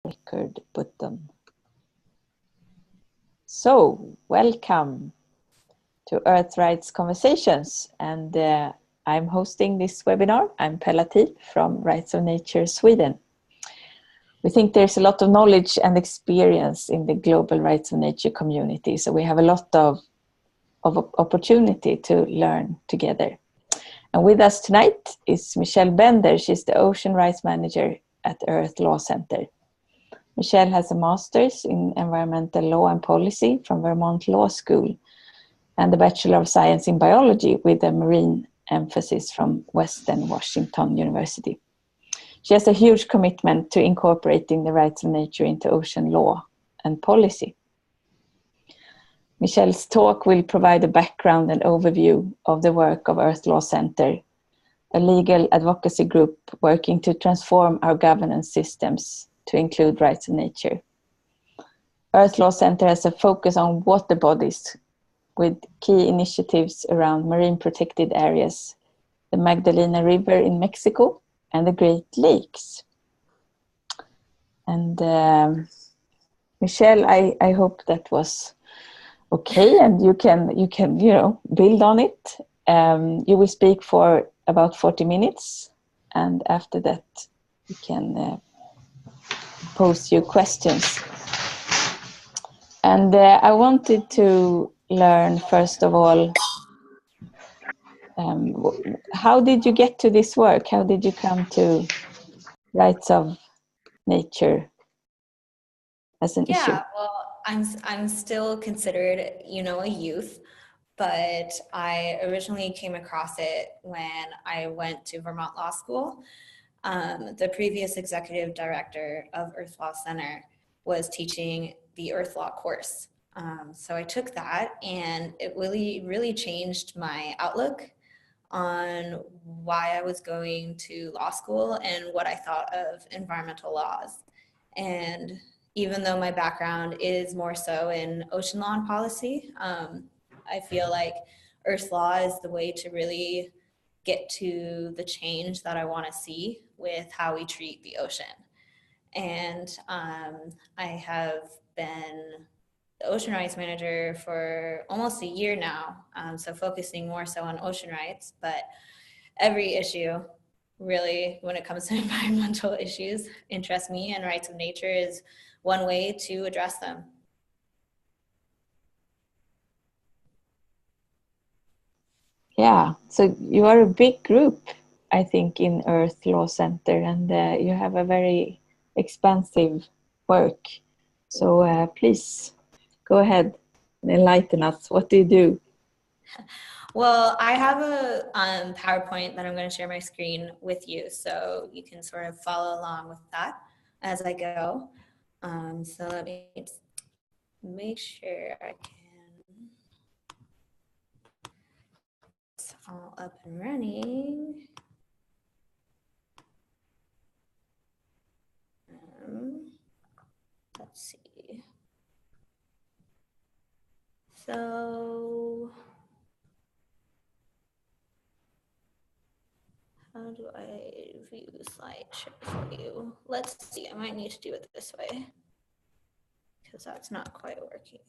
record button. So, welcome to Earth Rights Conversations, and I'm hosting this webinar. I'm Pella Thiel from Rights of Nature Sweden. We think there's a lot of knowledge and experience in the global Rights of Nature community, so we have a lot of opportunity to learn together. And with us tonight is Michelle Bender. She's the Ocean Rights Manager at Earth Law Center. Michelle has a master's in environmental law and policy from Vermont Law School and a Bachelor of Science in Biology with a marine emphasis from Western Washington University. She has a huge commitment to incorporating the rights of nature into ocean law and policy. Michelle's talk will provide a background and overview of the work of Earth Law Center, a legal advocacy group working to transform our governance systems to include rights of nature. Earth Law Center has a focus on water bodies with key initiatives around marine protected areas, the Magdalena River in Mexico, and the Great Lakes. And Michelle, I hope that was okay, and you can build on it. You will speak for about 40 minutes, and after that you can pose your questions. And I wanted to learn, first of all, how did you get to this work? How did you come to rights of nature as an issue? Yeah, well, I'm still considered, a youth, but I originally came across it when I went to Vermont Law School. The previous executive director of Earth Law Center was teaching the Earth Law course. So I took that, and it really changed my outlook on why I was going to law school and what I thought of environmental laws. And even though my background is more so in ocean law and policy, I feel like Earth law is the way to really get to the change that I want to see with how we treat the ocean. And I have been the Ocean Rights Manager for almost a year now, so focusing more so on ocean rights, but every issue really, when it comes to environmental issues, interests me, and rights of nature is one way to address them. Yeah, so you are a big group, I think, in Earth Law Center, and you have a very expansive work. So please go ahead and enlighten us. What do you do? Well, I have a PowerPoint that I'm going to share my screen with you, so you can sort of follow along with that as I go. So let me make sure I can. It's all up and running. Let's see. So how do I view slideshow for you? Let's see, I might need to do it this way because that's not quite working.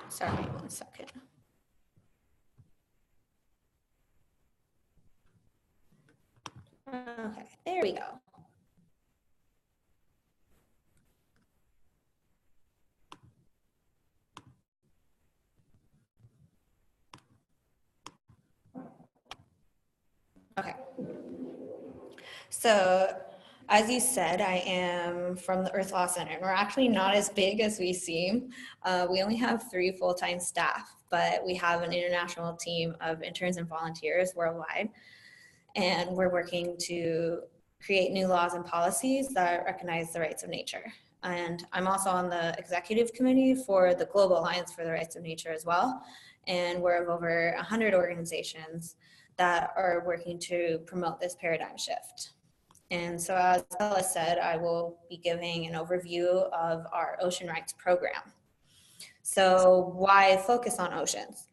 Sorry, 1 second. Okay, there we go. Okay. So, as you said, I am from the Earth Law Center, and we're actually not as big as we seem. We only have 3 full-time staff, but we have an international team of interns and volunteers worldwide, and we're working to create new laws and policies that recognize the rights of nature. And I'm also on the executive committee for the Global Alliance for the Rights of Nature as well, and we're of over 100 organizations that are working to promote this paradigm shift. And so as Pella said, I will be giving an overview of our ocean rights program. So why focus on oceans?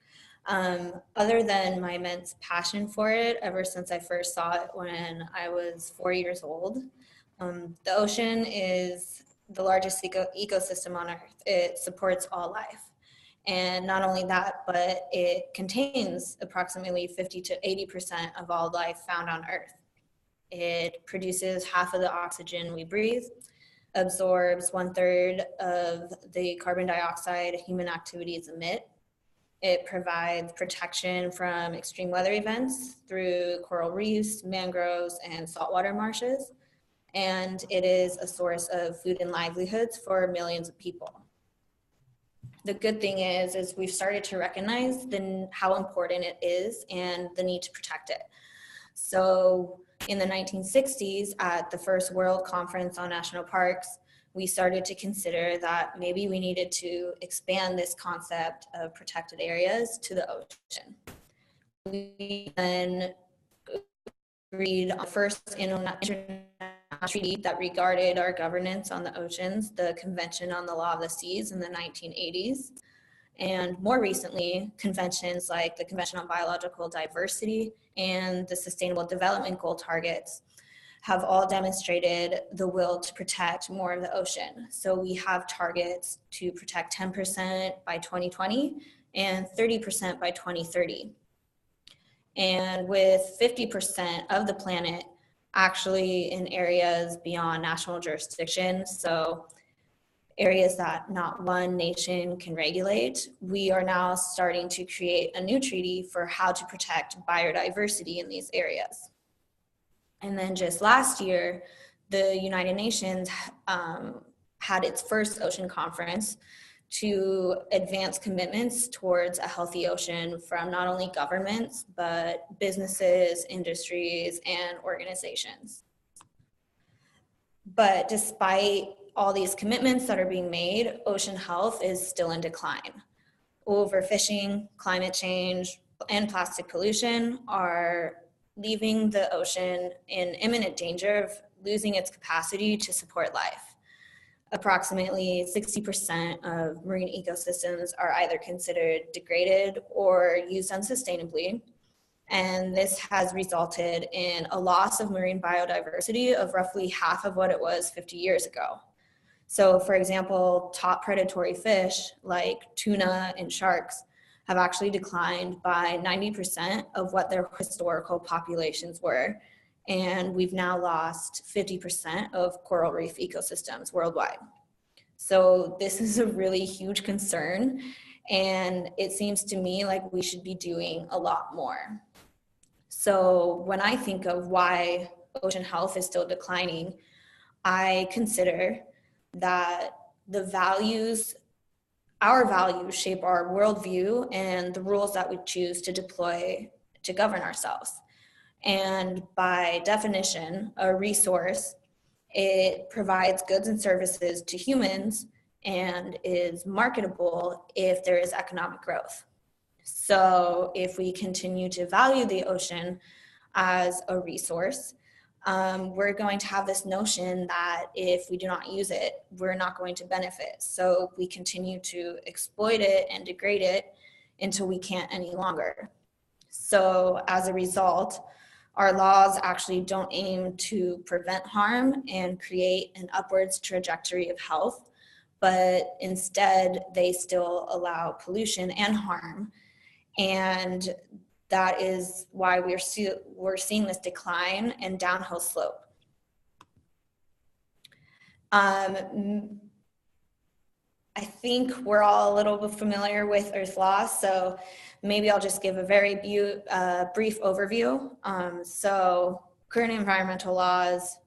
Other than my immense passion for it, ever since I first saw it when I was 4 years old, the ocean is the largest ecosystem on Earth. It supports all life. And not only that, but it contains approximately 50 to 80% of all life found on Earth. It produces half of the oxygen we breathe, absorbs 1/3 of the carbon dioxide human activities emit. It provides protection from extreme weather events through coral reefs, mangroves, and saltwater marshes. And it is a source of food and livelihoods for millions of people. The good thing is we've started to recognize how important it is and the need to protect it. So in the 1960s, at the first World Conference on National Parks, we started to consider that maybe we needed to expand this concept of protected areas to the ocean. We then agreed on the first international treaty that regarded our governance on the oceans, the Convention on the Law of the Seas in the 1980s. And more recently, conventions like the Convention on Biological Diversity and the Sustainable Development Goal targets have all demonstrated the will to protect more of the ocean. So we have targets to protect 10% by 2020 and 30% by 2030. And with 50% of the planet actually in areas beyond national jurisdiction, so areas that not one nation can regulate, we are now starting to create a new treaty for how to protect biodiversity in these areas. And then just last year, the United Nations had its first ocean conference to advance commitments towards a healthy ocean from not only governments, but businesses, industries, and organizations. But despite all these commitments that are being made, ocean health is still in decline. Overfishing, climate change, and plastic pollution are leaving the ocean in imminent danger of losing its capacity to support life. Approximately 60% of marine ecosystems are either considered degraded or used unsustainably. And this has resulted in a loss of marine biodiversity of roughly half of what it was 50 years ago. So for example, top predatory fish like tuna and sharks have actually declined by 90% of what their historical populations were. And we've now lost 50% of coral reef ecosystems worldwide. So this is a really huge concern. And it seems to me like we should be doing a lot more. So when I think of why ocean health is still declining, I consider that our values shape our worldview and the rules that we choose to deploy to govern ourselves. And by definition, a resource, it provides goods and services to humans and is marketable if there is economic growth. So if we continue to value the ocean as a resource, we're going to have this notion that if we do not use it, we're not going to benefit. So we continue to exploit it and degrade it until we can't any longer. So as a result, our laws actually don't aim to prevent harm and create an upwards trajectory of health, but instead they still allow pollution and harm. And that is why we're seeing this decline and downhill slope. I think we're all a little bit familiar with Earth law, so maybe I'll just give a very brief overview. So current environmental laws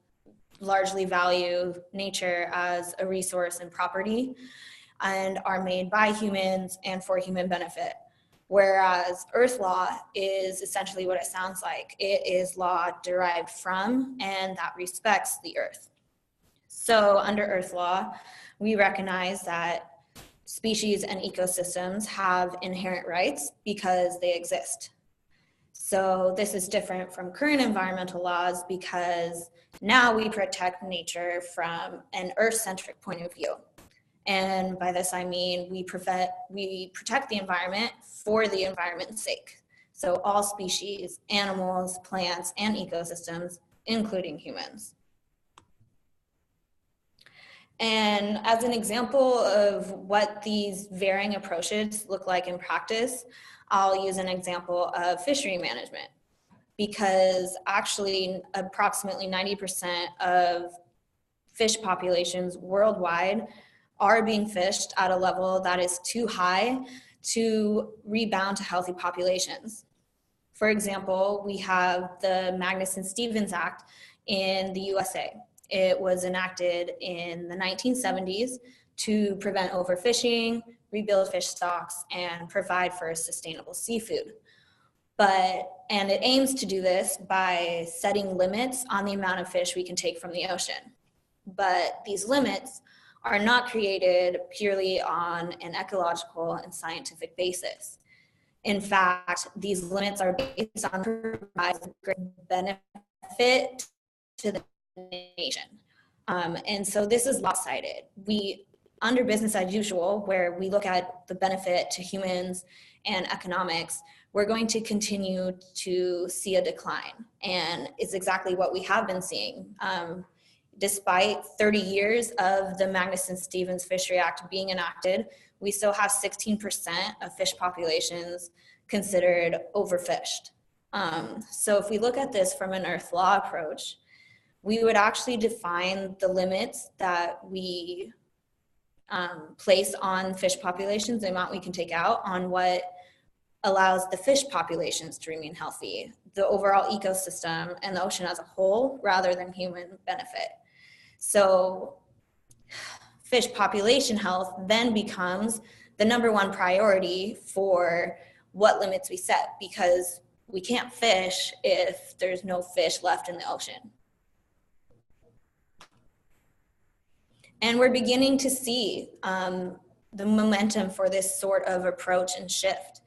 largely value nature as a resource and property and are made by humans and for human benefit. Whereas Earth law is essentially what it sounds like. It is law derived from and that respects the Earth. So under Earth law, we recognize that species and ecosystems have inherent rights because they exist. So this is different from current environmental laws because now we protect nature from an Earth-centric point of view. And by this I mean we protect the environment for the environment's sake. So all species, animals, plants, and ecosystems, including humans. And as an example of what these varying approaches look like in practice, I'll use an example of fishery management, because actually approximately 90% of fish populations worldwide are being fished at a level that is too high to rebound to healthy populations. For example, we have the Magnuson-Stevens Act in the USA. It was enacted in the 1970s to prevent overfishing, rebuild fish stocks, and provide for sustainable seafood. And it aims to do this by setting limits on the amount of fish we can take from the ocean. But these limits are not created purely on an ecological and scientific basis. In fact, these limits are based on providing great benefit to the nation. And so this is lopsided. Under business as usual, where we look at the benefit to humans and economics, we're going to continue to see a decline. And it's exactly what we have been seeing. Despite 30 years of the Magnuson-Stevens Fishery Act being enacted, we still have 16% of fish populations considered overfished. So if we look at this from an Earth law approach, we would actually define the limits that we place on fish populations, the amount we can take out, on what allows the fish populations to remain healthy, the overall ecosystem and the ocean as a whole, rather than human benefit. So fish population health then becomes the #1 priority for what limits we set, because we can't fish if there's no fish left in the ocean. And we're beginning to see the momentum for this sort of approach and shift.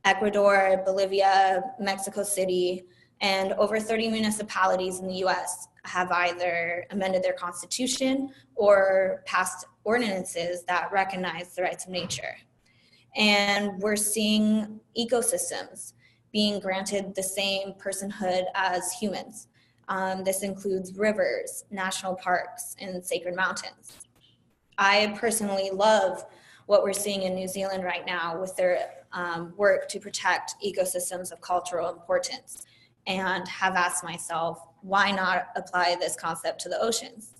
Ecuador, Bolivia, Mexico City, and over 30 municipalities in the US have either amended their constitution or passed ordinances that recognize the rights of nature. And we're seeing ecosystems being granted the same personhood as humans. This includes rivers, national parks, and sacred mountains. I personally love what we're seeing in New Zealand right now with their work to protect ecosystems of cultural importance, and have asked myself, why not apply this concept to the oceans?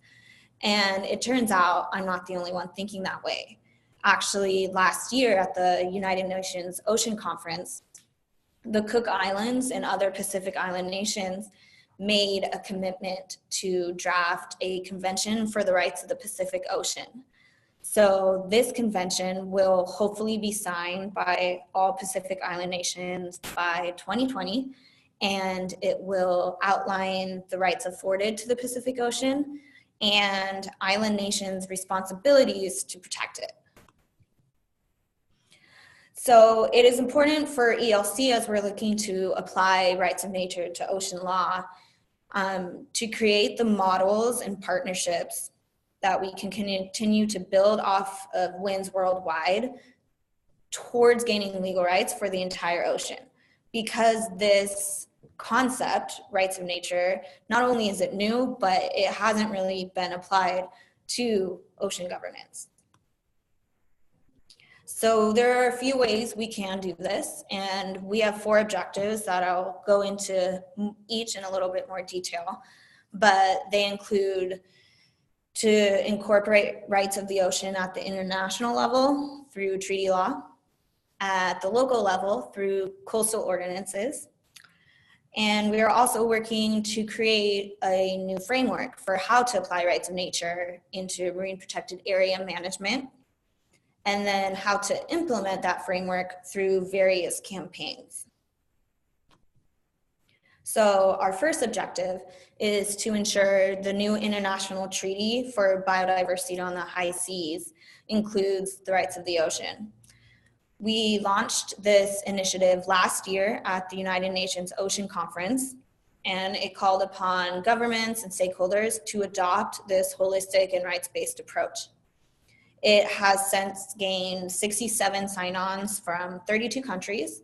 And it turns out I'm not the only one thinking that way. Actually, last year at the United Nations Ocean Conference, the Cook Islands and other Pacific Island nations made a commitment to draft a convention for the rights of the Pacific Ocean. So this convention will hopefully be signed by all Pacific Island nations by 2020, and it will outline the rights afforded to the Pacific Ocean and island nations' responsibilities to protect it. So it is important for ELC, as we're looking to apply rights of nature to ocean law, to create the models and partnerships that we can continue to build off of wins worldwide towards gaining legal rights for the entire ocean. Because this concept, rights of nature, not only is it new, but it hasn't really been applied to ocean governance. So there are a few ways we can do this, and we have 4 objectives that I'll go into each in a little bit more detail, but they include to incorporate rights of the ocean at the international level through treaty law, at the local level through coastal ordinances, and we are also working to create a new framework for how to apply rights of nature into marine protected area management, and then how to implement that framework through various campaigns. So our first objective is to ensure the new international treaty for biodiversity on the high seas includes the rights of the ocean. We launched this initiative last year at the United Nations Ocean Conference, and it called upon governments and stakeholders to adopt this holistic and rights-based approach. It has since gained 67 sign-ons from 32 countries,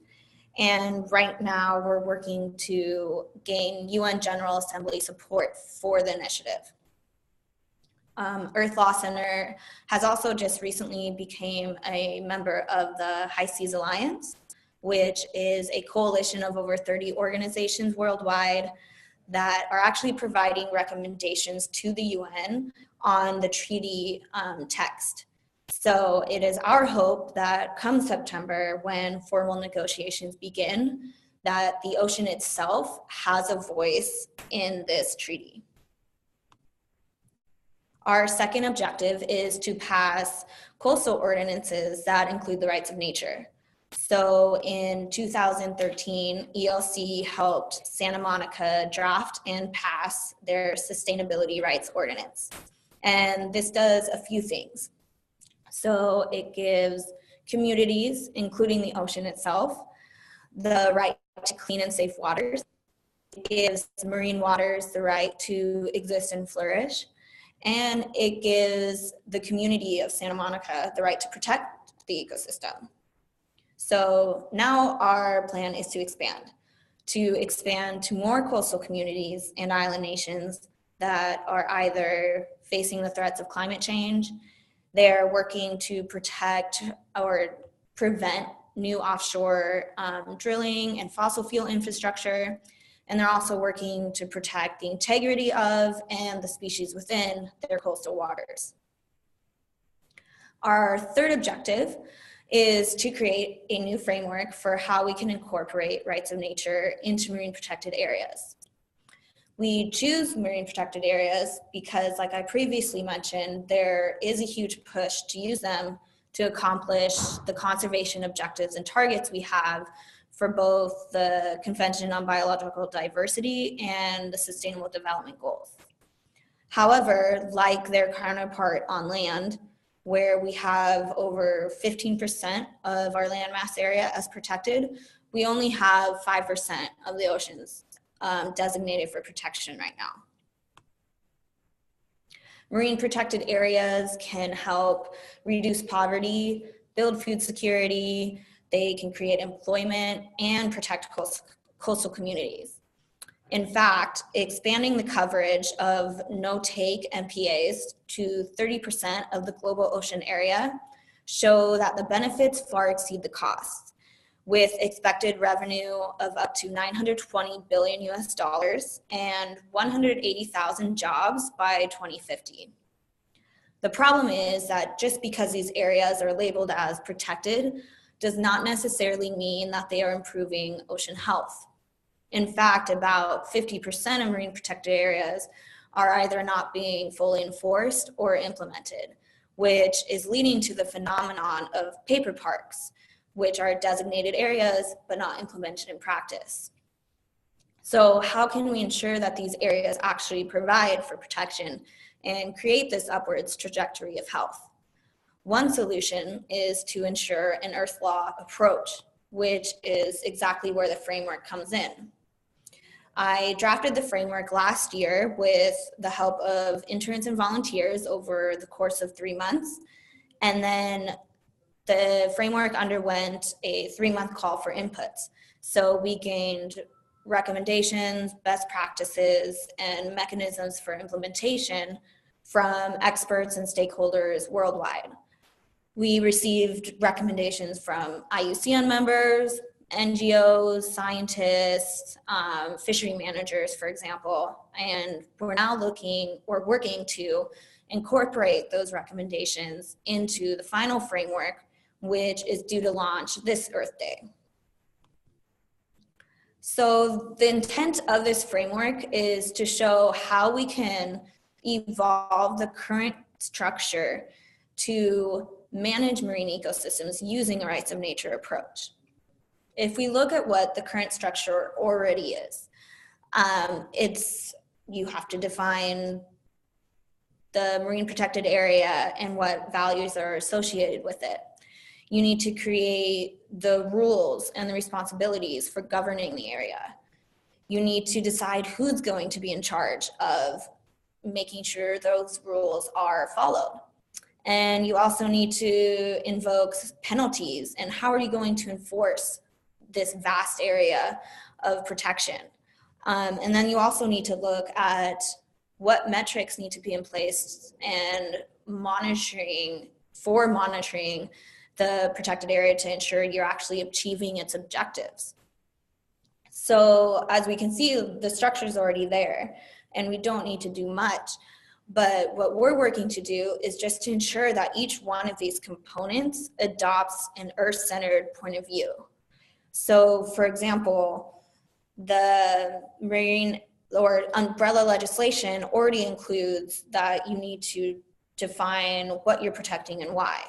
and right now we're working to gain UN General Assembly support for the initiative. Earth Law Center has also just recently became a member of the High Seas Alliance, which is a coalition of over 30 organizations worldwide that are actually providing recommendations to the UN on the treaty text. So it is our hope that come September, when formal negotiations begin, that the ocean itself has a voice in this treaty. Our second objective is to pass coastal ordinances that include the rights of nature. So in 2013, ELC helped Santa Monica draft and pass their Sustainability Rights Ordinance. And this does a few things. So it gives communities, including the ocean itself, the right to clean and safe waters. It gives marine waters the right to exist and flourish. And it gives the community of Santa Monica the right to protect the ecosystem. So now our plan is to expand to more coastal communities and island nations that are either facing the threats of climate change, they're working to protect or prevent new offshore drilling and fossil fuel infrastructure, and they're also working to protect the integrity of and the species within their coastal waters. Our third objective is to create a new framework for how we can incorporate rights of nature into marine protected areas. We choose marine protected areas because, like I previously mentioned, there is a huge push to use them to accomplish the conservation objectives and targets we have for both the Convention on Biological Diversity and the Sustainable Development Goals. However, like their counterpart on land, where we have over 15% of our landmass area as protected, we only have 5% of the oceans designated for protection right now. Marine protected areas can help reduce poverty, build food security, they can create employment and protect coastal communities. In fact, expanding the coverage of no-take MPAs to 30% of the global ocean area show that the benefits far exceed the costs, with expected revenue of up to $920 billion and 180,000 jobs by 2050. The problem is that just because these areas are labeled as protected does not necessarily mean that they are improving ocean health. In fact, about 50% of marine protected areas are either not being fully enforced or implemented, which is leading to the phenomenon of paper parks, which are designated areas but not implemented in practice. So how can we ensure that these areas actually provide for protection and create this upwards trajectory of health? One solution is to ensure an Earth law approach, which is exactly where the framework comes in. I drafted the framework last year with the help of interns and volunteers over the course of 3 months, and then the framework underwent a 3-month call for inputs. So we gained recommendations, best practices, and mechanisms for implementation from experts and stakeholders worldwide. We received recommendations from IUCN members, NGOs, scientists, fishery managers, for example, and we're now working to incorporate those recommendations into the final framework, which is due to launch this Earth Day. So the intent of this framework is to show how we can evolve the current structure to manage marine ecosystems using a rights of nature approach. If we look at what the current structure already is, you have to define the marine protected area and what values are associated with it. You need to create the rules and the responsibilities for governing the area. You need to decide who's going to be in charge of making sure those rules are followed. And you also need to invoke penalties, and how are you going to enforce this vast area of protection? And then you also need to look at what metrics need to be in place and monitoring the protected area to ensure you're actually achieving its objectives. So as we can see, the structure is already there and we don't need to do much. But what we're working to do is just to ensure that each one of these components adopts an Earth-centered point of view. So for example, the marine or umbrella legislation already includes that you need to define what you're protecting and why.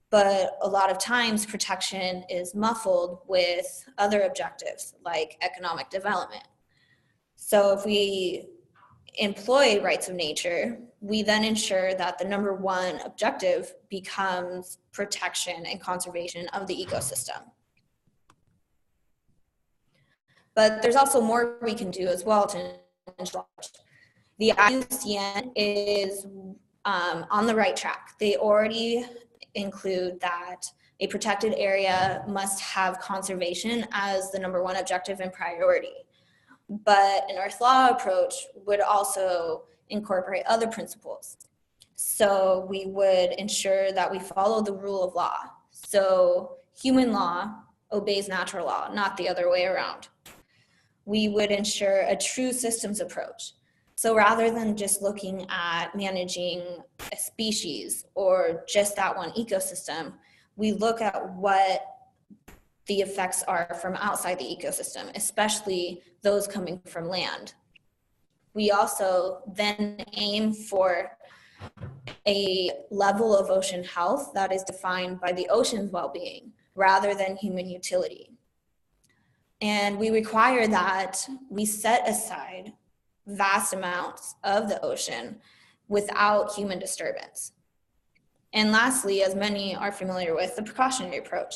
But a lot of times protection is muffled with other objectives like economic development. So if we employ rights of nature, we then ensure that the number one objective becomes protection and conservation of the ecosystem. But there's also more we can do as well to ensure. The IUCN is on the right track. They already include that a protected area must have conservation as the number one objective and priority. But an Earth law approach would also incorporate other principles. So we would ensure that we follow the rule of law. So human law obeys natural law, not the other way around. We would ensure a true systems approach. So rather than just looking at managing a species or just that one ecosystem, we look at what the effects are from outside the ecosystem, especially those coming from land. We also then aim for a level of ocean health that is defined by the ocean's well-being rather than human utility. And we require that we set aside vast amounts of the ocean without human disturbance. And lastly, as many are familiar with, the precautionary approach.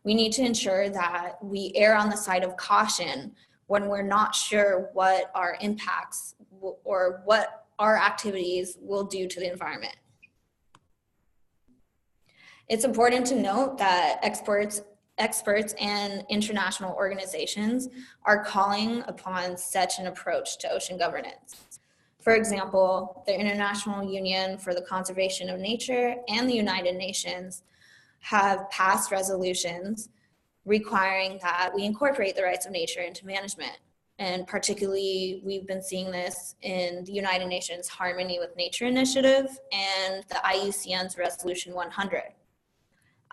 We need to ensure that we err on the side of caution when we're not sure what our impacts or what our activities will do to the environment. It's important to note that experts and international organizations are calling upon such an approach to ocean governance. For example, the International Union for the Conservation of Nature and the United Nations have passed resolutions requiring that we incorporate the rights of nature into management. And particularly, we've been seeing this in the United Nations Harmony with Nature Initiative and the IUCN's Resolution 100.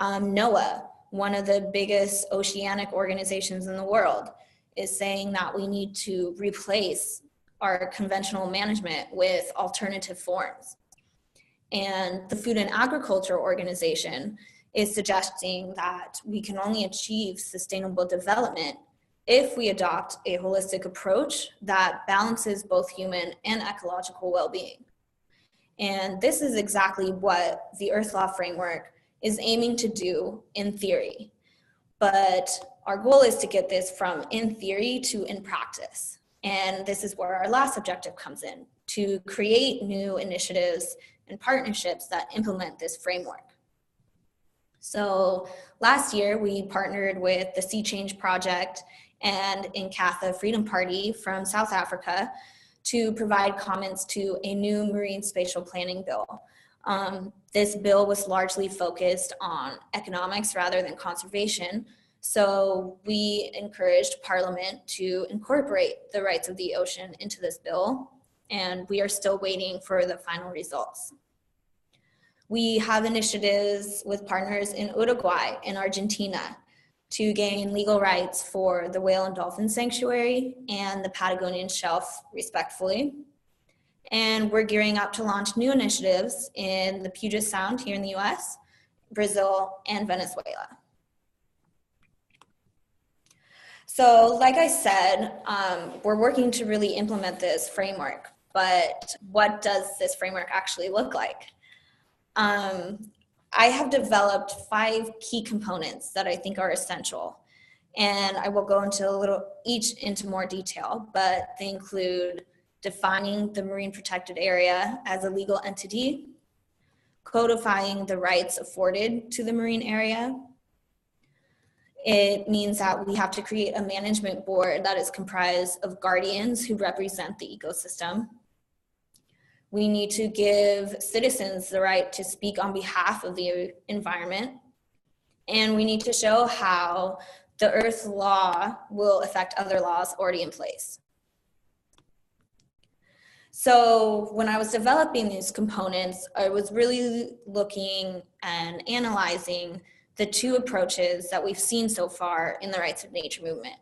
NOAA, one of the biggest oceanic organizations in the world, is saying that we need to replace our conventional management with alternative forms. And the Food and Agriculture Organization is suggesting that we can only achieve sustainable development if we adopt a holistic approach that balances both human and ecological well-being. And this is exactly what the Earth Law Framework is aiming to do in theory. But our goal is to get this from in theory to in practice. And this is where our last objective comes in, to create new initiatives and partnerships that implement this framework. So last year, we partnered with the Sea Change Project and Inkatha Freedom Party from South Africa to provide comments to a new marine spatial planning bill. This bill was largely focused on economics rather than conservation. So we encouraged Parliament to incorporate the rights of the ocean into this bill, and we are still waiting for the final results. We have initiatives with partners in Uruguay and Argentina to gain legal rights for the whale and dolphin sanctuary and the Patagonian shelf, respectively. And we're gearing up to launch new initiatives in the Puget Sound here in the US, Brazil, and Venezuela. So like I said, we're working to really implement this framework, but what does this framework actually look like? I have developed 5 key components that I think are essential. And I will go into more detail, but they include defining the marine protected area as a legal entity, codifying the rights afforded to the marine area. It means that we have to create a management board that is comprised of guardians who represent the ecosystem. We need to give citizens the right to speak on behalf of the environment. And we need to show how the Earth law will affect other laws already in place. So when I was developing these components, I was really looking and analyzing the 2 approaches that we've seen so far in the rights of nature movement.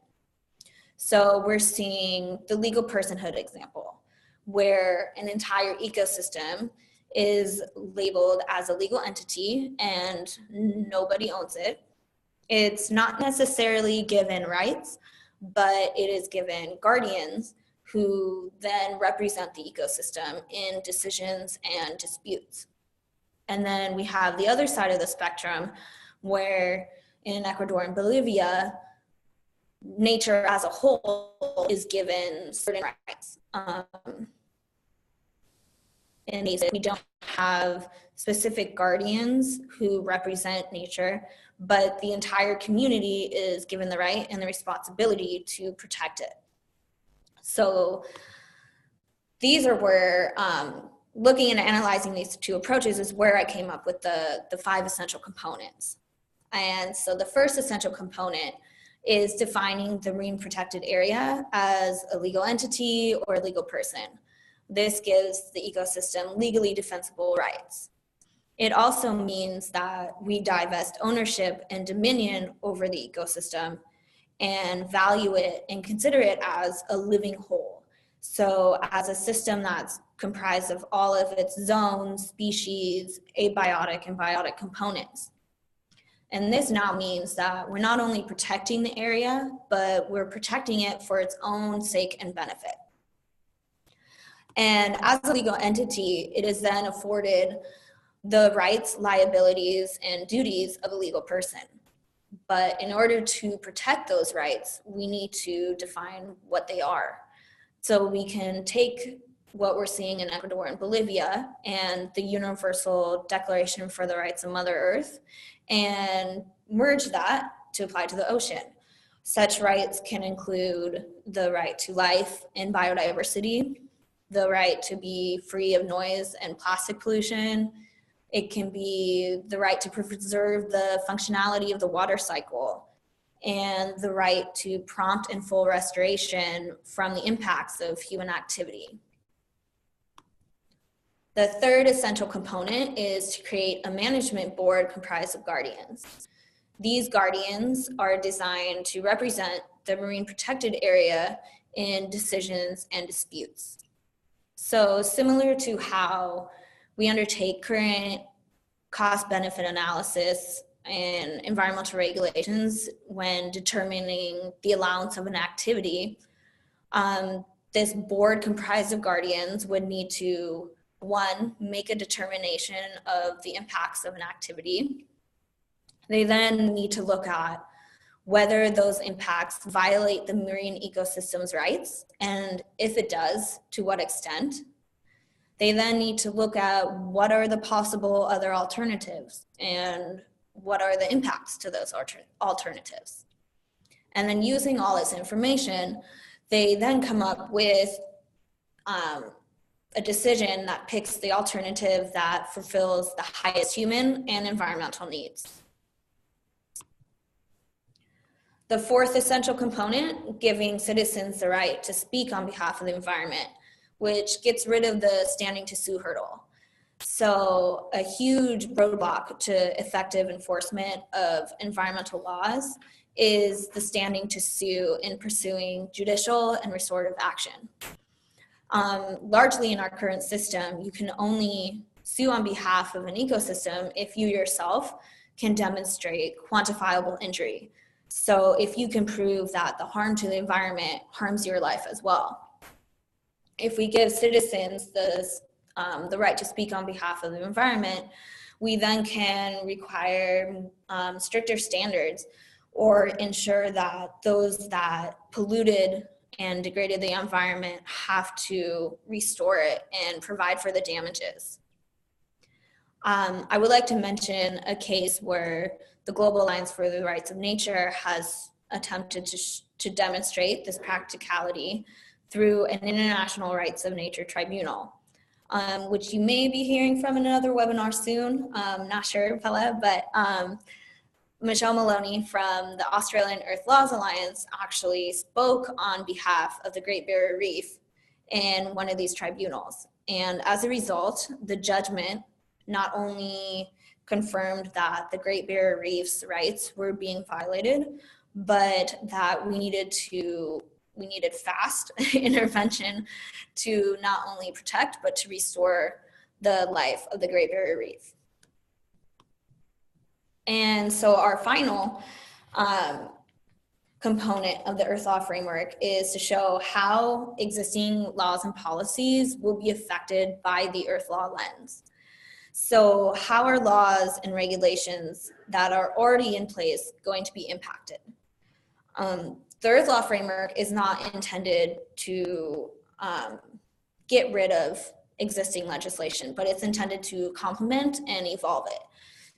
So we're seeing the legal personhood example, where an entire ecosystem is labeled as a legal entity and nobody owns it. It's not necessarily given rights, but it is given guardians who then represent the ecosystem in decisions and disputes. And then we have the other side of the spectrum, where in Ecuador and Bolivia, nature as a whole is given certain rights. And we don't have specific guardians who represent nature, but the entire community is given the right and the responsibility to protect it. So these are where, looking and analyzing these 2 approaches is where I came up with the 5 essential components. And so the first essential component is defining the marine protected area as a legal entity or a legal person. This gives the ecosystem legally defensible rights. It also means that we divest ownership and dominion over the ecosystem and value it and consider it as a living whole. So as a system that's comprised of all of its zones, species, abiotic and biotic components. And this now means that we're not only protecting the area, but we're protecting it for its own sake and benefit. And as a legal entity, it is then afforded the rights, liabilities, and duties of a legal person. But in order to protect those rights, we need to define what they are. So we can take what we're seeing in Ecuador and Bolivia and the Universal Declaration for the Rights of Mother Earth and merge that to apply to the ocean. Such rights can include the right to life and biodiversity, the right to be free of noise and plastic pollution. It can be the right to preserve the functionality of the water cycle and the right to prompt and full restoration from the impacts of human activity. The third essential component is to create a management board comprised of guardians. These guardians are designed to represent the marine protected area in decisions and disputes. So similar to how we undertake current cost-benefit analysis and environmental regulations when determining the allowance of an activity, this board comprised of guardians would need to, 1, make a determination of the impacts of an activity. They then need to look at whether those impacts violate the marine ecosystem's rights, and if it does, to what extent. They then need to look at what are the possible other alternatives and what are the impacts to those alternatives. And then using all this information, they then come up with a decision that picks the alternative that fulfills the highest human and environmental needs. The fourth essential component, giving citizens the right to speak on behalf of the environment, which gets rid of the standing to sue hurdle. So a huge roadblock to effective enforcement of environmental laws is the standing to sue in pursuing judicial and restorative action. Largely in our current system, you can only sue on behalf of an ecosystem if you yourself can demonstrate quantifiable injury. So if you can prove that the harm to the environment harms your life as well. If we give citizens the right to speak on behalf of the environment, we then can require stricter standards or ensure that those that polluted and degraded the environment have to restore it and provide for the damages. I would like to mention a case where the Global Alliance for the Rights of Nature has attempted to demonstrate this practicality through an International Rights of Nature Tribunal, which you may be hearing from in another webinar soon. Not sure, Pella, but Michelle Maloney from the Australian Earth Laws Alliance actually spoke on behalf of the Great Barrier Reef in one of these tribunals. And as a result, the judgment not only confirmed that the Great Barrier Reef's rights were being violated, but that we needed fast intervention to not only protect, but to restore the life of the Great Barrier Reef. And so our final component of the Earth Law framework is to show how existing laws and policies will be affected by the Earth Law lens. So how are laws and regulations that are already in place going to be impacted? The Earth Law framework is not intended to get rid of existing legislation, but it's intended to complement and evolve it.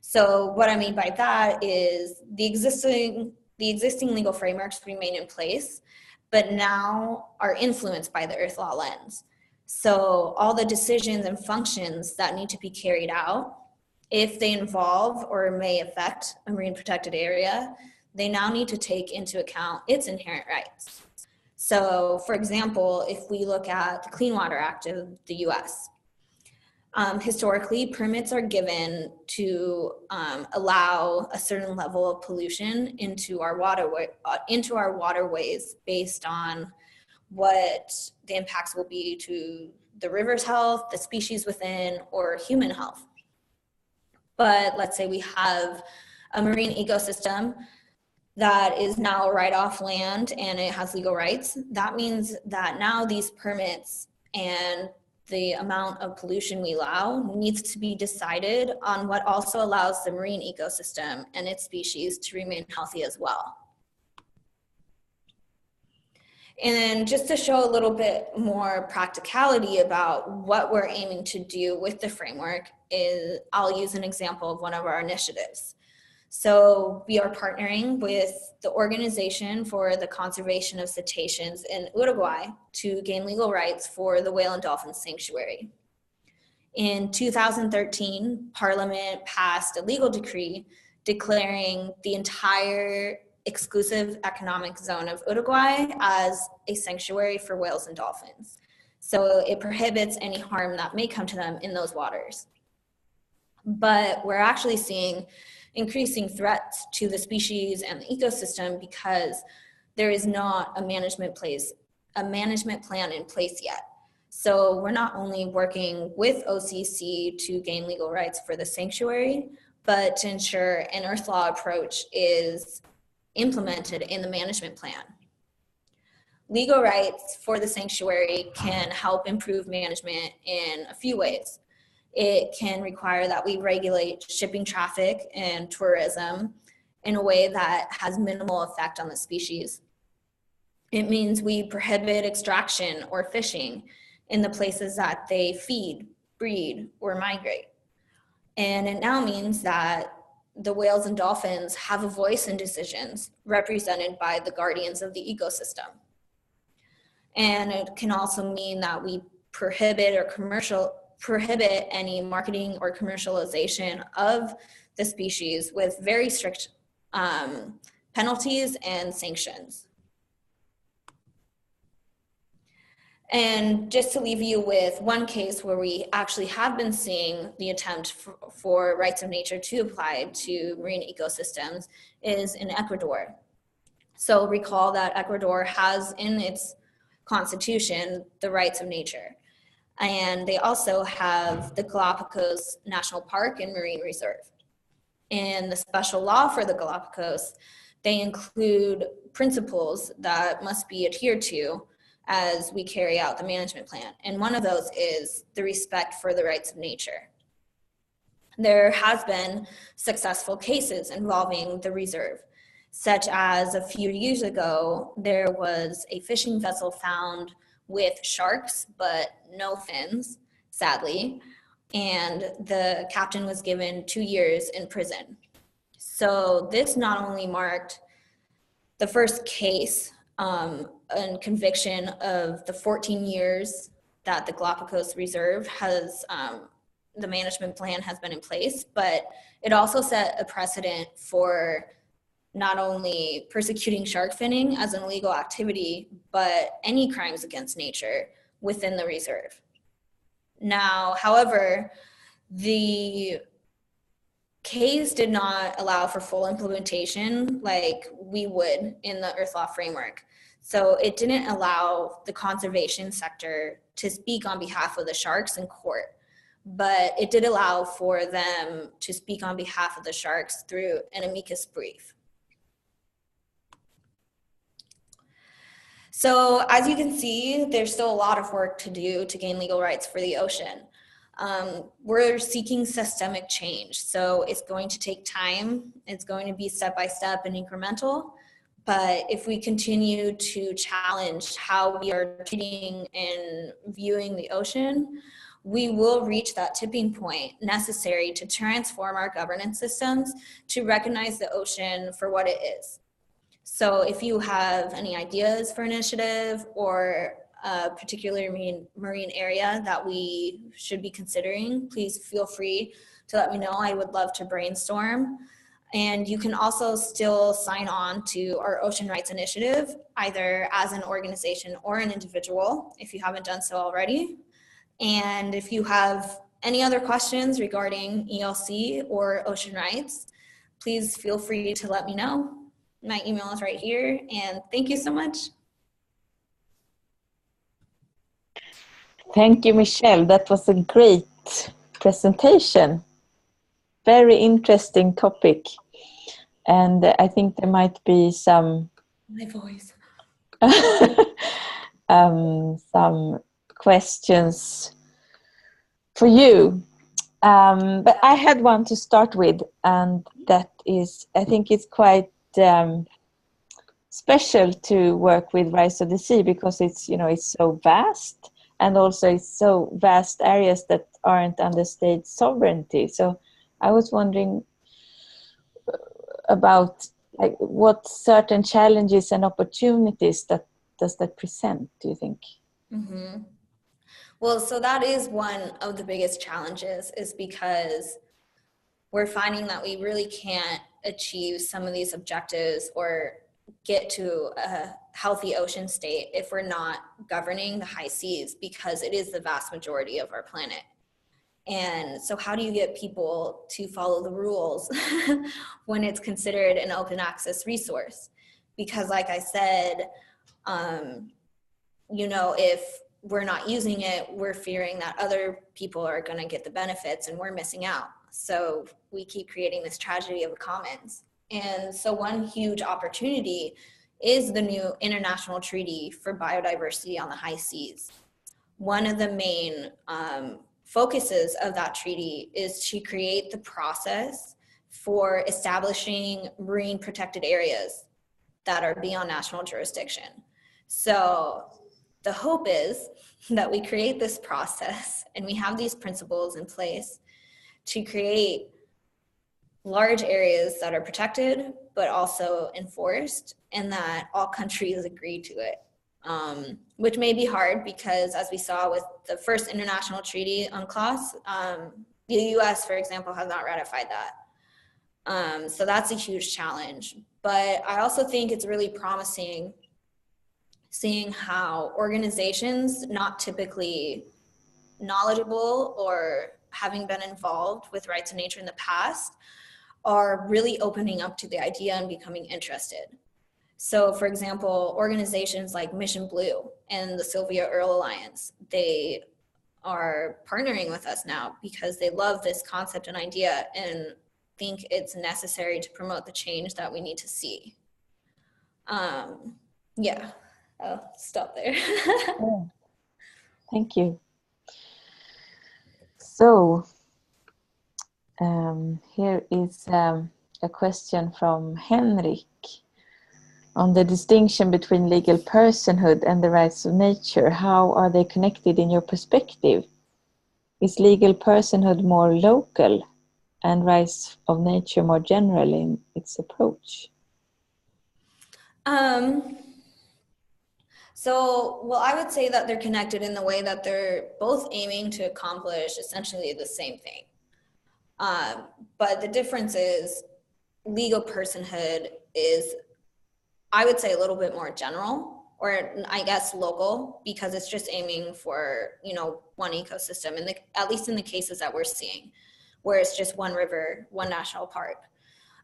So what I mean by that is the existing legal frameworks remain in place, but now are influenced by the Earth Law lens. So all the decisions and functions that need to be carried out, if they involve or may affect a marine protected area, they now need to take into account its inherent rights. So for example, if we look at the Clean Water Act of the US, historically, permits are given to allow a certain level of pollution into our waterways based on what the impacts will be to the river's health, the species within, or human health. But let's say we have a marine ecosystem that is now right off land and it has legal rights. That means that now these permits and the amount of pollution we allow needs to be decided on what also allows the marine ecosystem and its species to remain healthy as well. And just to show a little bit more practicality about what we're aiming to do with the framework is I'll use an example of one of our initiatives. So we are partnering with the Organization for the Conservation of Cetaceans in Uruguay to gain legal rights for the whale and dolphin sanctuary. In 2013, Parliament passed a legal decree declaring the entire exclusive economic zone of Uruguay as a sanctuary for whales and dolphins. So it prohibits any harm that may come to them in those waters. But we're actually seeing increasing threats to the species and the ecosystem because there is not a management plan in place yet. So we're not only working with OCC to gain legal rights for the sanctuary, but to ensure an Earth Law approach is implemented in the management plan. Legal rights for the sanctuary can help improve management in a few ways. It can require that we regulate shipping traffic and tourism in a way that has minimal effect on the species. It means we prohibit extraction or fishing in the places that they feed, breed, or migrate. And it now means that the whales and dolphins have a voice in decisions represented by the guardians of the ecosystem. And it can also mean that we prohibit any marketing or commercialization of the species with very strict penalties and sanctions. And just to leave you with one case where we actually have been seeing the attempt for rights of nature to apply to marine ecosystems is in Ecuador. So recall that Ecuador has in its constitution the rights of nature. And they also have the Galapagos National Park and Marine Reserve. In the special law for the Galapagos, they include principles that must be adhered to as we carry out the management plan. And one of those is the respect for the rights of nature. there has been successful cases involving the reserve, such as a few years ago, there was a fishing vessel found with sharks, but no fins, sadly, and the captain was given 2 years in prison. So this not only marked the first case and conviction of the 14 years that the Galapagos Reserve has, the management plan has been in place, but it also set a precedent for not only persecuting shark finning as an illegal activity, but any crimes against nature within the reserve. Now, however, the case did not allow for full implementation like we would in the Earth Law framework. So it didn't allow the conservation sector to speak on behalf of the sharks in court, but it did allow for them to speak on behalf of the sharks through an amicus brief. So as you can see, there's still a lot of work to do to gain legal rights for the ocean. We're seeking systemic change, so it's going to take time. It's going to be step-by-step and incremental, but if we continue to challenge how we are treating and viewing the ocean, we will reach that tipping point necessary to transform our governance systems to recognize the ocean for what it is. So if you have any ideas for initiative or a particular marine area that we should be considering, please feel free to let me know. I would love to brainstorm. And you can also still sign on to our Ocean Rights Initiative, either as an organization or an individual, if you haven't done so already. And if you have any other questions regarding ELC or ocean rights, please feel free to let me know. My email is right here, and thank you so much. Thank you, Michelle. That was a great presentation. Very interesting topic. And I think there might be some My voice. some questions for you. But I had one to start with, and that is, I think it's quite special to work with Rise of the Sea because it's, it's so vast, and also it's so vast areas that aren't under state sovereignty. So I was wondering about like what certain challenges and opportunities does that present, do you think? Mm-hmm. Well, so that is one of the biggest challenges, is because we're finding that we really can't achieve some of these objectives or get to a healthy ocean state if we're not governing the high seas, because it is the vast majority of our planet. And so how do you get people to follow the rules when it's considered an open access resource? Because like I said, if we're not using it, we're fearing that other people are going to get the benefits and we're missing out. So we keep creating this tragedy of the commons. And so one huge opportunity is the new International Treaty for Biodiversity on the High Seas. One of the main focuses of that treaty is to create the process for establishing marine protected areas that are beyond national jurisdiction. So the hope is that we create this process and we have these principles in place to create large areas that are protected but also enforced, and that all countries agree to it. Which may be hard because, as we saw with the first international treaty on UNCLOS, the US, for example, has not ratified that. So that's a huge challenge. But I also think it's really promising seeing how organizations not typically knowledgeable or having been involved with rights of nature in the past are really opening up to the idea and becoming interested. So, for example, organizations like Mission Blue and the Sylvia Earle Alliance, they are partnering with us now because they love this concept and idea and think it's necessary to promote the change that we need to see. Yeah, I'll stop there. Yeah. Thank you. So, Here is a question from Henrik on the distinction between legal personhood and the rights of nature. How are they connected in your perspective? Is legal personhood more local and rights of nature more general in its approach? Well, I would say that they're connected in the way that they're both aiming to accomplish essentially the same thing. But the difference is legal personhood is, I would say, a little bit more general, or I guess local, because it's just aiming for, one ecosystem, at least in the cases that we're seeing, where it's just one river, one national park.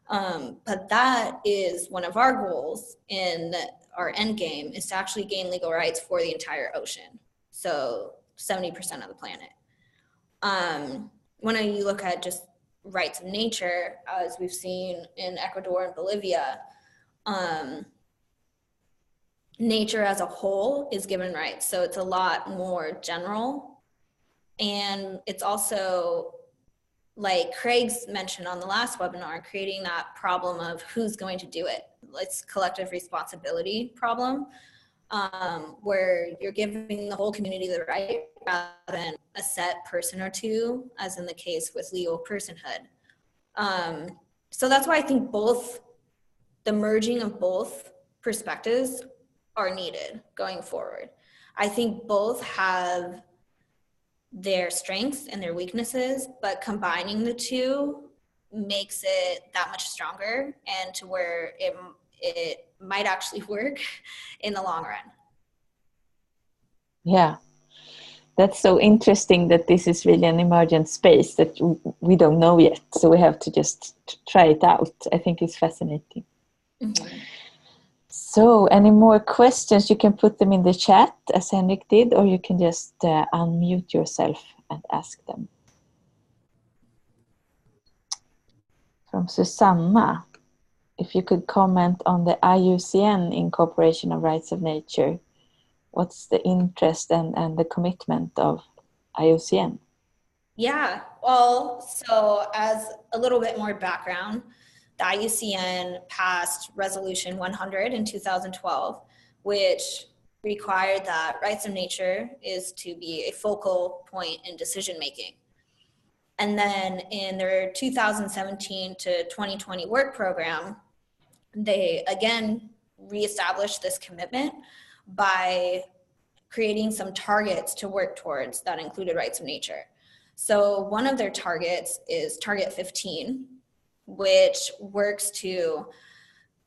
But that is one of our goals in our end game, is to actually gain legal rights for the entire ocean. So 70% of the planet. When you look at just rights of nature, as we've seen in Ecuador and Bolivia, nature as a whole is given rights. So it's a lot more general. And it's also, like Craig's mentioned on the last webinar, creating that problem of who's going to do it. It's collective responsibility problem, where you're giving the whole community the right rather than a set person or two, as in the case with legal personhood. So that's why I think the merging of both perspectives are needed going forward. I think both have their strengths and their weaknesses, but combining the two makes it that much stronger, and to where it might actually work in the long run. Yeah, that's so interesting that this is really an emergent space that we don't know yet. So we have to just try it out. I think it's fascinating. Mm-hmm. So any more questions, you can put them in the chat as Henrik did, or you can just unmute yourself and ask them. From Susanna, if you could comment on the IUCN incorporation of rights of nature. What's the interest and the commitment of IUCN? Yeah, well, so as a little bit more background, the IUCN passed Resolution 100 in 2012, which required that rights of nature is to be a focal point in decision making. And then in their 2017 to 2020 work program, they again reestablished this commitment by creating some targets to work towards that included rights of nature. So one of their targets is Target 15, which works to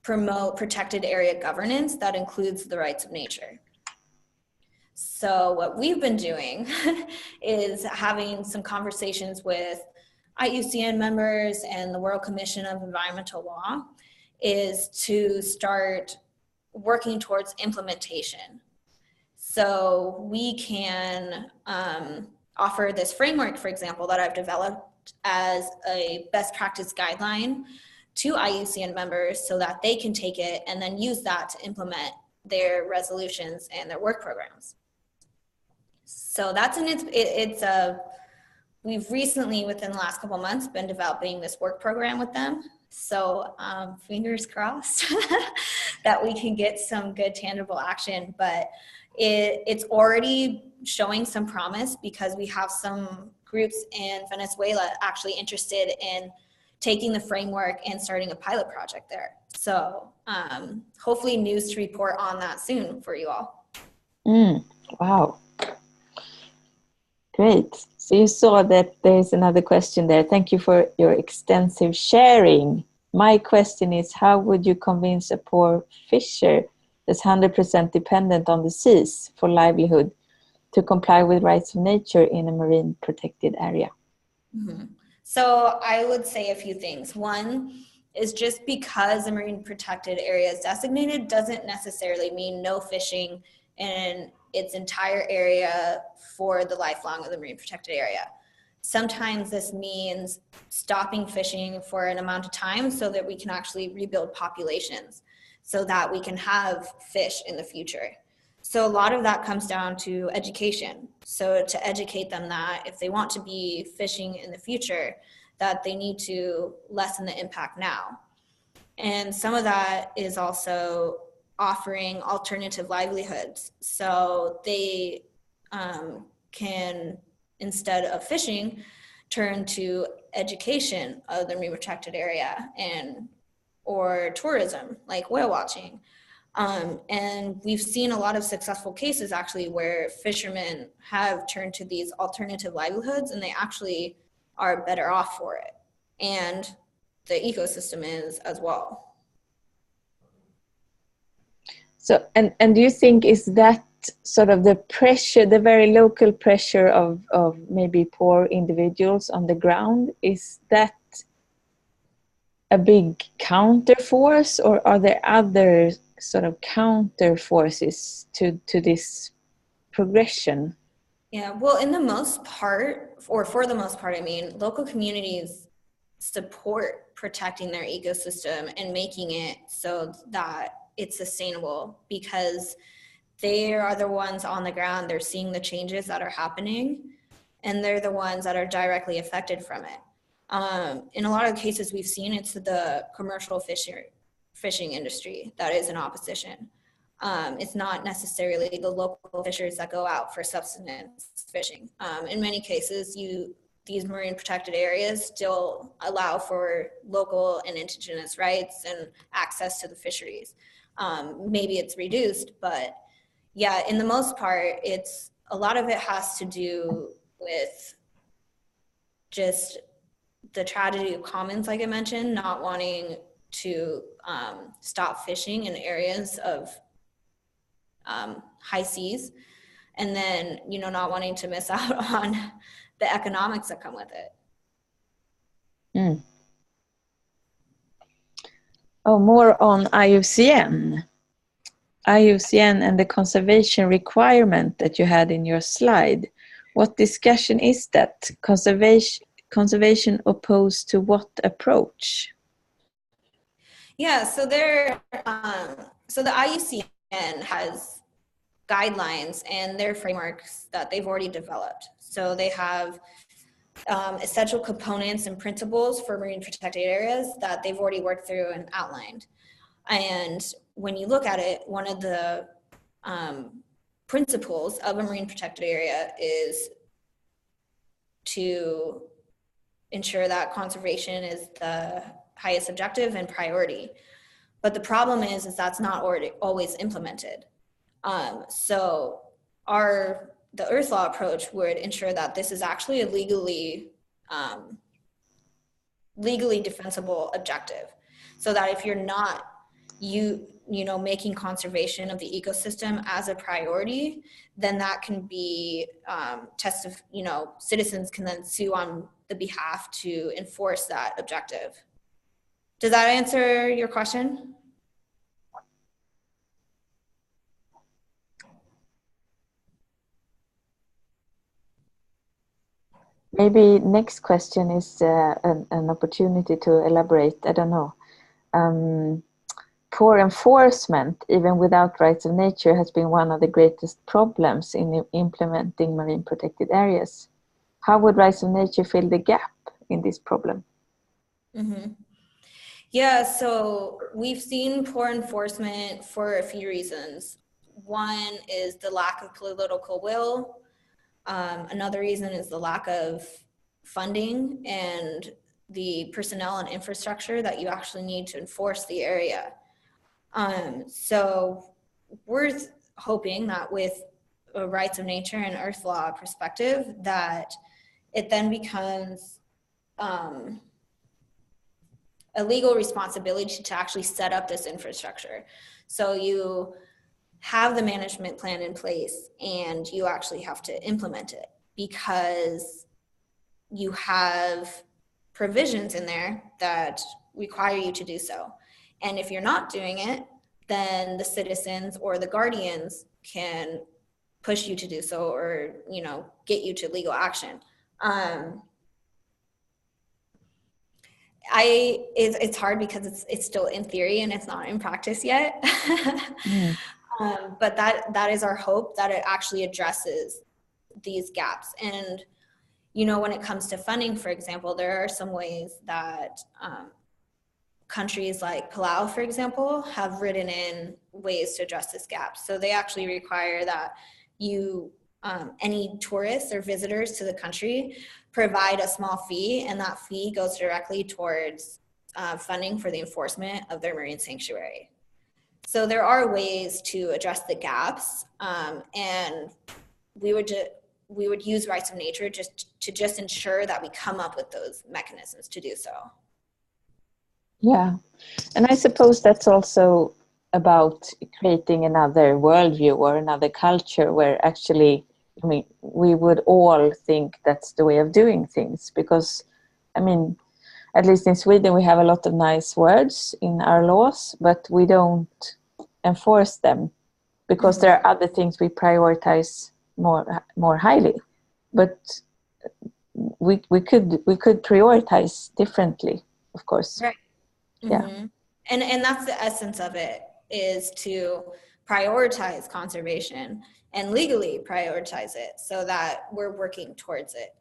promote protected area governance that includes the rights of nature. So what we've been doing is having some conversations with IUCN members and the World Commission of Environmental Law, is to start working towards implementation. So we can offer this framework, for example, that I've developed as a best practice guideline to IUCN members so that they can take it and then use that to implement their resolutions and their work programs. So that's we've recently, within the last couple of months, been developing this work program with them. So fingers crossed that we can get some good tangible action, but it's already showing some promise because we have some groups in Venezuela actually interested in taking the framework and starting a pilot project there. So hopefully news to report on that soon for you all. Wow. Great. So you saw that there's another question there. Thank you for your extensive sharing. My question is, how would you convince a poor fisher that's 100% dependent on the seas for livelihood to comply with rights of nature in a marine protected area? Mm-hmm. So I would say a few things. One is, just because a marine protected area is designated doesn't necessarily mean no fishing in its entire area for the lifelong of the marine protected area. Sometimes this means stopping fishing for an amount of time so that we can actually rebuild populations, so that we can have fish in the future. So a lot of that comes down to education. So to educate them that if they want to be fishing in the future, that they need to lessen the impact now. And some of that is also offering alternative livelihoods. So they can, instead of fishing, turn to education of the marine protected area or tourism, like whale watching. And we've seen a lot of successful cases actually where fishermen have turned to these alternative livelihoods, and they actually are better off for it. And the ecosystem is as well. So, and do you think is that sort of the pressure, the very local pressure of maybe poor individuals on the ground, is that a big counter force, or are there other sort of counter forces to this progression? Yeah, well, in the most part, or for the most part, I mean, local communities support protecting their ecosystem and making it so that it's sustainable, because they are the ones on the ground. They're seeing the changes that are happening, and they're the ones that are directly affected from it. In a lot of cases we've seen, it's the commercial fishing industry that is in opposition. It's not necessarily the local fishers that go out for subsistence fishing. In many cases, these marine protected areas still allow for local and indigenous rights and access to the fisheries. Maybe it's reduced, but yeah, in the most part, a lot of it has to do with just the tragedy of commons, like I mentioned, not wanting to stop fishing in areas of high seas, and then, not wanting to miss out on the economics that come with it. Mm. Oh, more on IUCN and the conservation requirement that you had in your slide. What discussion is that? Conservation opposed to what approach? Yeah, so so the IUCN has guidelines and their frameworks that they've already developed. So they have essential components and principles for marine protected areas that they've already worked through and outlined. And when you look at it, one of the principles of a marine protected area is to ensure that conservation is the highest objective and priority. But the problem is that's not always implemented. So the Earth Law approach would ensure that this is actually a legally defensible objective, so that if you're not making conservation of the ecosystem as a priority, then that can be citizens can then sue on the behalf to enforce that objective. Does that answer your question? Maybe next question is an opportunity to elaborate. I don't know. Poor enforcement, even without rights of nature, has been one of the greatest problems in implementing marine protected areas. How would rights of nature fill the gap in this problem? Mm-hmm. Yeah, so we've seen poor enforcement for a few reasons. One is the lack of political will. Another reason is the lack of funding and the personnel and infrastructure that you actually need to enforce the area. So we're hoping that with a rights of nature and Earth Law perspective, that it then becomes a legal responsibility to actually set up this infrastructure. So you have the management plan in place and you actually have to implement it, because you have provisions in there that require you to do so. And if you're not doing it, then the citizens or the guardians can push you to do so, or get you to legal action. It's hard because it's still in theory and it's not in practice yet. But that is our hope, that it actually addresses these gaps. And when it comes to funding, for example, there are some ways that countries like Palau, for example, have written in ways to address this gap. So they actually require that any tourists or visitors to the country provide a small fee, and that fee goes directly towards funding for the enforcement of their marine sanctuary. So there are ways to address the gaps, and we would use rights of nature to ensure that we come up with those mechanisms to do so. Yeah, and I suppose that's also about creating another worldview or another culture where actually, we would all think that's the way of doing things, because, at least in Sweden, we have a lot of nice words in our laws, but we don't enforce them because there are other things we prioritize more highly. But we could prioritize differently, of course. Right. Yeah. And that's the essence of it, is to prioritize conservation and legally prioritize it so that we're working towards it.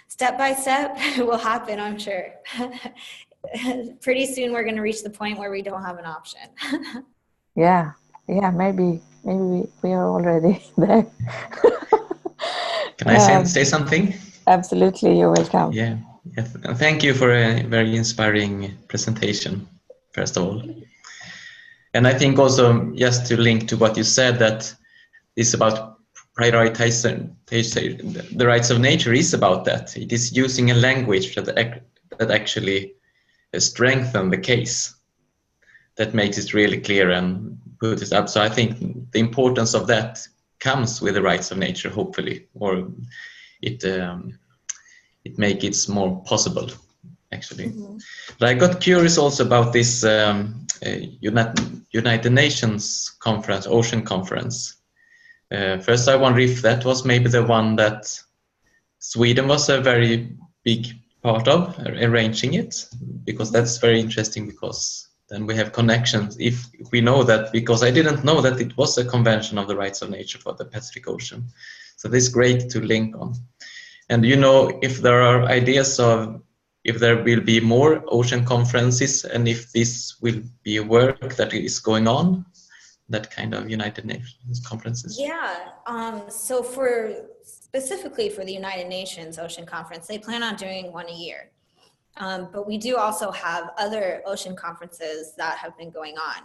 Step by step it will happen, I'm sure. Pretty soon we're going to reach the point where we don't have an option. Yeah, maybe we are already there. Can I say something? Absolutely, you're welcome. Yeah. Yes. Thank you for a very inspiring presentation, first of all. And I think also, just to link to what you said, that it's about prioritizing the rights of nature is about that. It is using a language that actually strengthens the case, that makes it really clear and put it up. So I think the importance of that comes with the rights of nature, hopefully, or it makes it more possible, actually. But I got curious also about this United Nations conference, Ocean Conference. First, I wonder if that was maybe the one that Sweden was a very big part of arranging it, because that's very interesting, because then we have connections. If we know that, because I didn't know that it was a convention of the rights of nature for the Pacific Ocean. So this is great to link on. And if there are ideas of if there will be more ocean conferences, and if this will be a work that is going on, that kind of United Nations conferences. Yeah, so specifically for the United Nations Ocean Conference, they plan on doing one a year. But we do also have other ocean conferences that have been going on.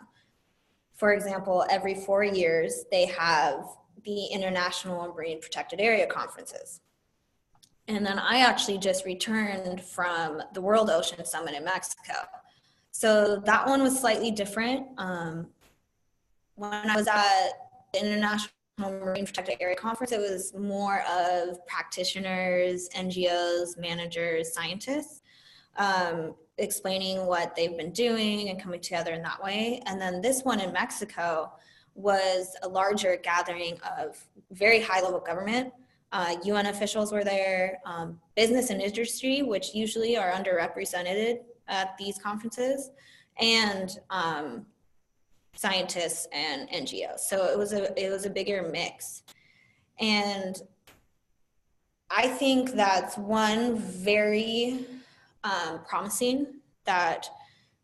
For example, every 4 years, they have the International Marine Protected Area Conferences. And then I actually just returned from the World Ocean Summit in Mexico. So that one was slightly different. When I was at the International Marine Protected Area Conference, it was more of practitioners, NGOs, managers, scientists, explaining what they've been doing and coming together in that way. And then this one in Mexico was a larger gathering of very high-level government. UN officials were there, business and industry, which usually are underrepresented at these conferences, and scientists and NGOs. So it was a bigger mix. And I think that's one very promising, that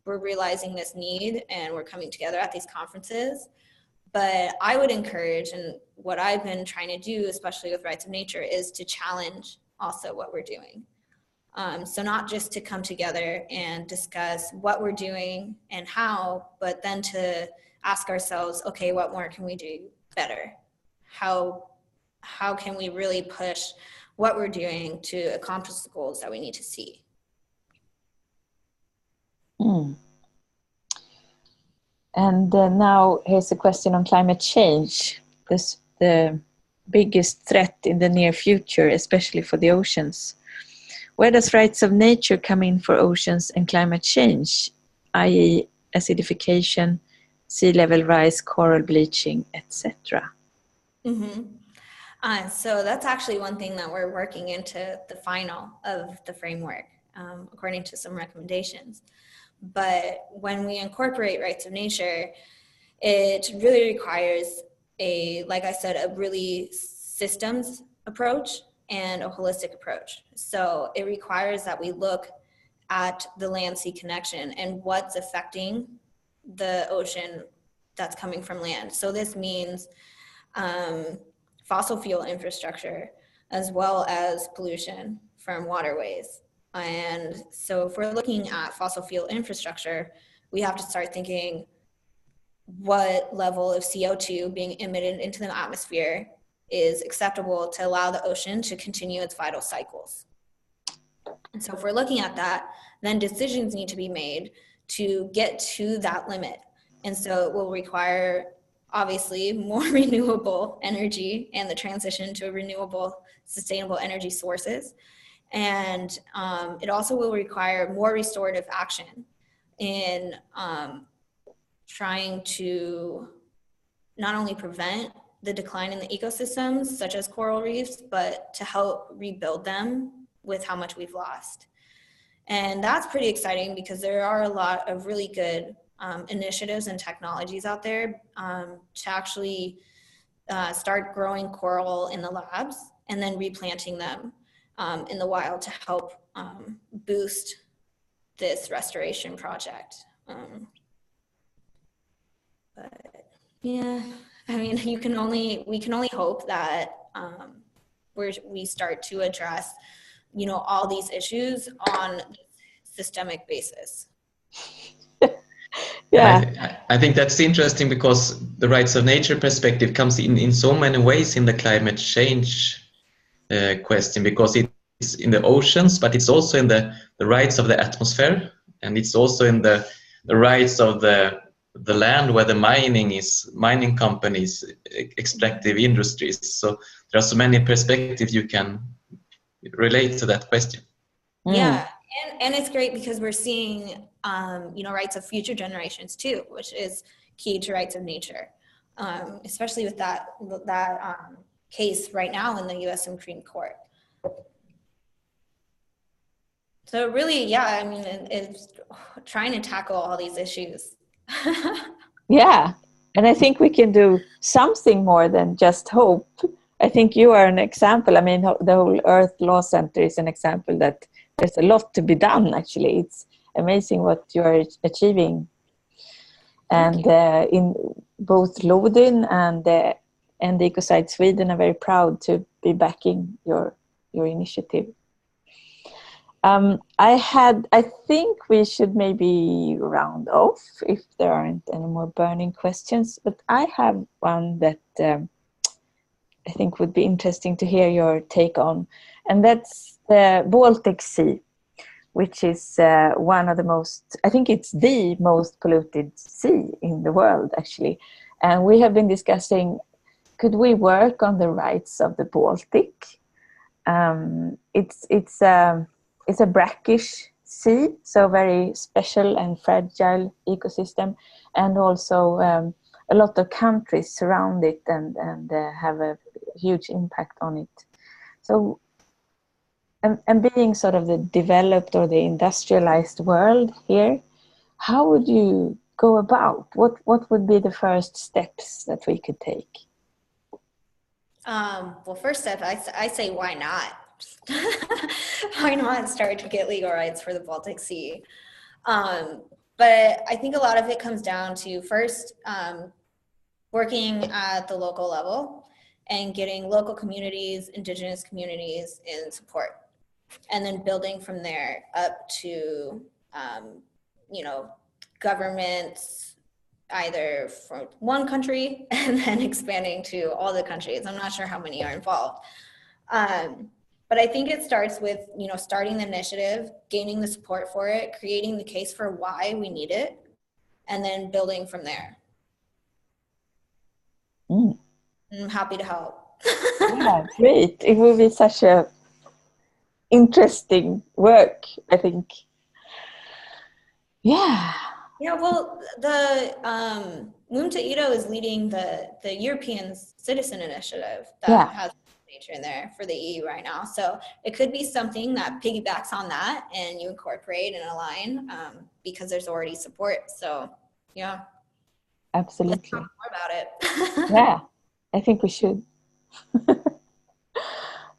we're realizing this need and we're coming together at these conferences. But I would encourage, and what I've been trying to do, especially with rights of nature, is to challenge also what we're doing. So not just to come together and discuss what we're doing and how, but then to ask ourselves, okay, what more can we do better? How can we really push what we're doing to accomplish the goals that we need to see? And now here's a question on climate change. The biggest threat in the near future, especially for the oceans. Where does rights of nature come in for oceans and climate change, i.e. acidification, sea level rise, coral bleaching, etc.? So that's actually one thing that we're working into the final of the framework, according to some recommendations. But when we incorporate rights of nature, it really requires like I said, a really systems approach and a holistic approach. So it requires that we look at the land-sea connection and what's affecting the ocean that's coming from land. So this means fossil fuel infrastructure as well as pollution from waterways. And so if we're looking at fossil fuel infrastructure, we have to start thinking what level of CO2 being emitted into the atmosphere is acceptable to allow the ocean to continue its vital cycles. And so if we're looking at that, then decisions need to be made to get to that limit. And so it will require, obviously, more renewable energy and the transition to renewable, sustainable energy sources. And it also will require more restorative action in trying to not only prevent the decline in the ecosystems, such as coral reefs, but to help rebuild them with how much we've lost. And that's pretty exciting because there are a lot of really good initiatives and technologies out there to actually start growing coral in the labs and then replanting them in the wild to help boost this restoration project. But yeah, I mean, we can only hope that we start to address, all these issues on a systemic basis. Yeah, I think that's interesting because the rights of nature perspective comes in so many ways in the climate change question, because it's in the oceans, but it's also in the rights of the atmosphere, and it's also in the rights of the land where the mining companies, extractive industries. So there are so many perspectives you can relate to that question. Yeah, and it's great because we're seeing, rights of future generations too, which is key to rights of nature, especially with that case right now in the U.S. Supreme Court. So really, yeah, I mean, it's trying to tackle all these issues. Yeah, and I think we can do something more than just hope. I think you are an example. I mean, the whole Earth Law Center is an example that there's a lot to be done, actually. It's amazing what you are achieving. And in both Lodin and Ecocide Sweden are very proud to be backing your initiative. I think we should maybe round off if there aren't any more burning questions, but I have one that I think would be interesting to hear your take on, and that's the Baltic Sea, which is one of the most, I think it's the most polluted sea in the world, actually. And we have been discussing, could we work on the rights of the Baltic? It's a brackish sea, so very special and fragile ecosystem, and also a lot of countries surround it and have a huge impact on it. So, and being sort of the developed or the industrialized world here, how would you go about? What would be the first steps that we could take? Well, first step, I say, why not? Why not start to get legal rights for the Baltic Sea? But I think a lot of it comes down to first working at the local level and getting local communities, indigenous communities in support, and then building from there up to governments, either from one country and then expanding to all the countries. I'm not sure how many are involved. But I think it starts with, starting the initiative, gaining the support for it, creating the case for why we need it, and then building from there. I'm happy to help. Yeah, great. It will be such a interesting work, I think. Yeah. Yeah, well, the Untitled is leading the European Citizen Initiative that has nature in there for the EU right now. So it could be something that piggybacks on that and you incorporate and align because there's already support. So yeah. Absolutely. Let's talk more about it. Yeah, I think we should.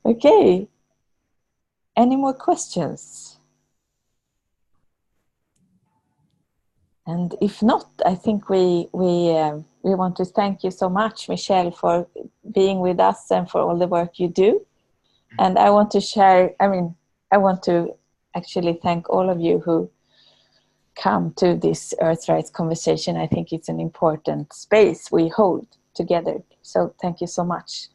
Okay. Any more questions? And if not, I think we want to thank you so much, Michelle, for being with us and for all the work you do. And I want to share, I want to actually thank all of you who come to this Earth Rights conversation. I think it's an important space we hold together. So thank you so much.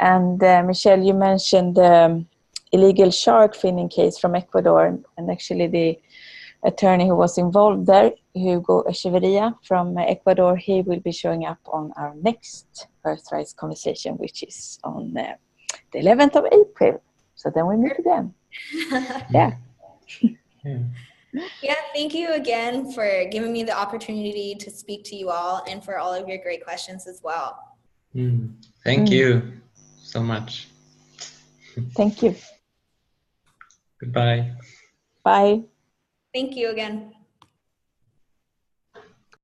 And Michelle, you mentioned the illegal shark finning case from Ecuador, and actually the attorney who was involved there, Hugo Echeverria from Ecuador, he will be showing up on our next Earth Rights conversation, which is on the 11th of April. So then we meet again. Yeah. Yeah, thank you again for giving me the opportunity to speak to you all and for all of your great questions as well. Thank you so much. Thank you. Goodbye. Bye. Thank you again.